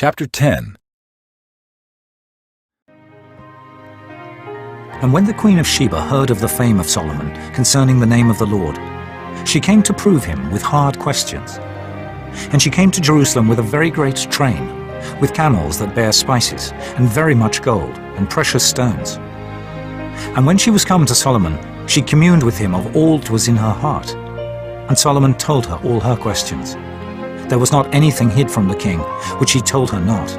Chapter 10. And when the Queen of Sheba heard of the fame of Solomon concerning the name of the Lord, she came to prove him with hard questions. And she came to Jerusalem with a very great train, with camels that bear spices, and very much gold, and precious stones. And when she was come to Solomon, she communed with him of all that was in her heart. And Solomon told her all her questions. There was not anything hid from the king, which he told her not.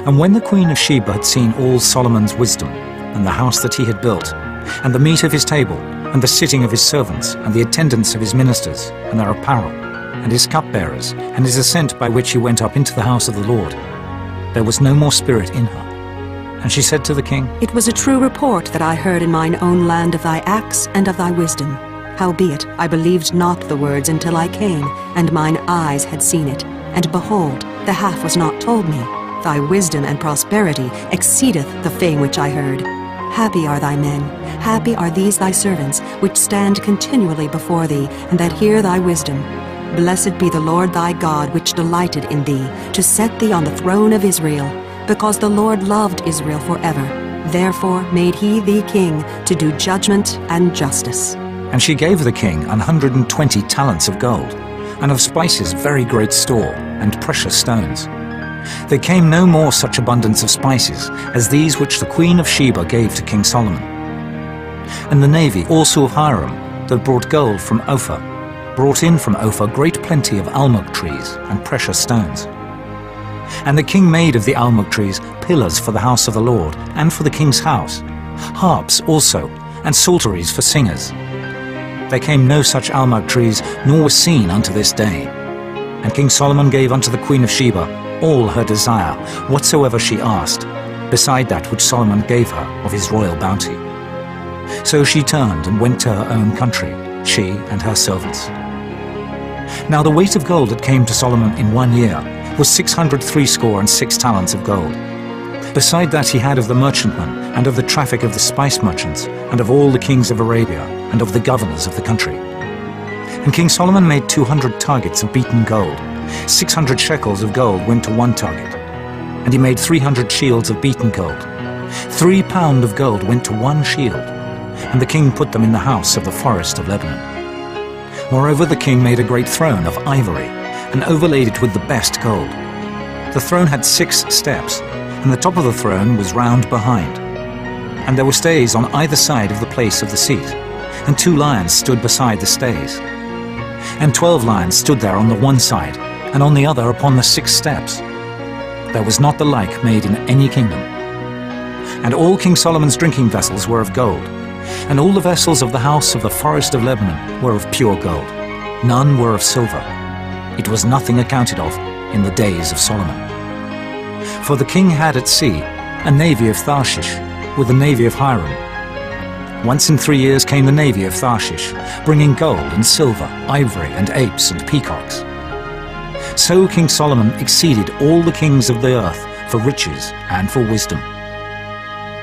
And when the Queen of Sheba had seen all Solomon's wisdom, and the house that he had built, and the meat of his table, and the sitting of his servants, and the attendance of his ministers, and their apparel, and his cupbearers, and his ascent by which he went up into the house of the Lord, there was no more spirit in her. And she said to the king, It was a true report that I heard in mine own land of thy acts and of thy wisdom. Howbeit, I believed not the words until I came, and mine eyes had seen it. And behold, the half was not told me. Thy wisdom and prosperity exceedeth the fame which I heard. Happy are thy men, happy are these thy servants, which stand continually before thee, and that hear thy wisdom. Blessed be the Lord thy God, which delighted in thee, to set thee on the throne of Israel, because the Lord loved Israel forever. Therefore made he thee king to do judgment and justice. And she gave the king 120 talents of gold, and of spices very great store, and precious stones. There came no more such abundance of spices as these which the Queen of Sheba gave to King Solomon. And the navy also of Hiram, that brought gold from Ophir, brought in from Ophir great plenty of almug trees and precious stones. And the king made of the almug trees pillars for the house of the Lord, and for the king's house, harps also, and psalteries for singers. There came no such almug trees, nor was seen unto this day. And King Solomon gave unto the Queen of Sheba all her desire, whatsoever she asked, beside that which Solomon gave her of his royal bounty. So she turned and went to her own country, she and her servants. Now the weight of gold that came to Solomon in 1 year was 666 talents of gold. Beside that he had of the merchantmen, and of the traffic of the spice merchants, and of all the kings of Arabia, and of the governors of the country. And King Solomon made 200 targets of beaten gold. 600 shekels of gold went to one target. And he made 300 shields of beaten gold. 3 pound of gold went to one shield. And the king put them in the house of the forest of Lebanon. Moreover, the king made a great throne of ivory, and overlaid it with the best gold. The throne had 6 steps, and the top of the throne was round behind. And there were stays on either side of the place of the seat, and 2 lions stood beside the stays. And 12 lions stood there on the one side, and on the other upon the 6 steps. There was not the like made in any kingdom. And all King Solomon's drinking vessels were of gold, and all the vessels of the house of the forest of Lebanon were of pure gold. None were of silver. It was nothing accounted of in the days of Solomon. For the king had at sea a navy of Tarshish, with the navy of Hiram. Once in 3 years came the navy of Tarshish, bringing gold and silver, ivory and apes and peacocks. So King Solomon exceeded all the kings of the earth for riches and for wisdom.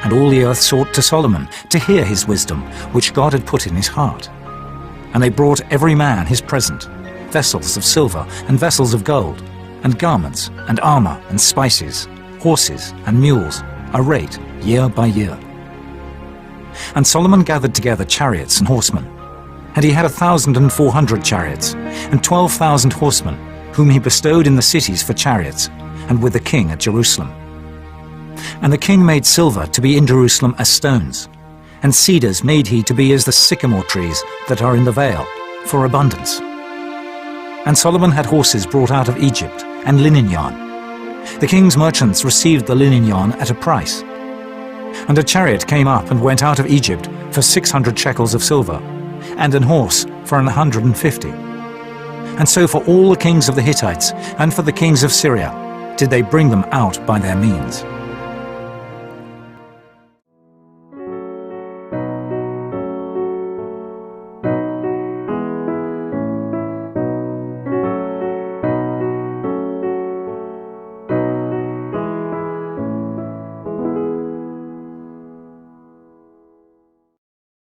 And all the earth sought to Solomon to hear his wisdom, which God had put in his heart. And they brought every man his present, vessels of silver and vessels of gold, and garments and armor and spices, horses and mules, a rate year by year. And Solomon gathered together chariots and horsemen. And he had 1,400 chariots, and 12,000 horsemen, whom he bestowed in the cities for chariots, and with the king at Jerusalem. And the king made silver to be in Jerusalem as stones, and cedars made he to be as the sycamore trees that are in the vale, for abundance. And Solomon had horses brought out of Egypt, and linen yarn. The king's merchants received the linen yarn at a price. And a chariot came up and went out of Egypt for 600 shekels of silver, and an horse for 150. And so for all the kings of the Hittites, and for the kings of Syria, did they bring them out by their means.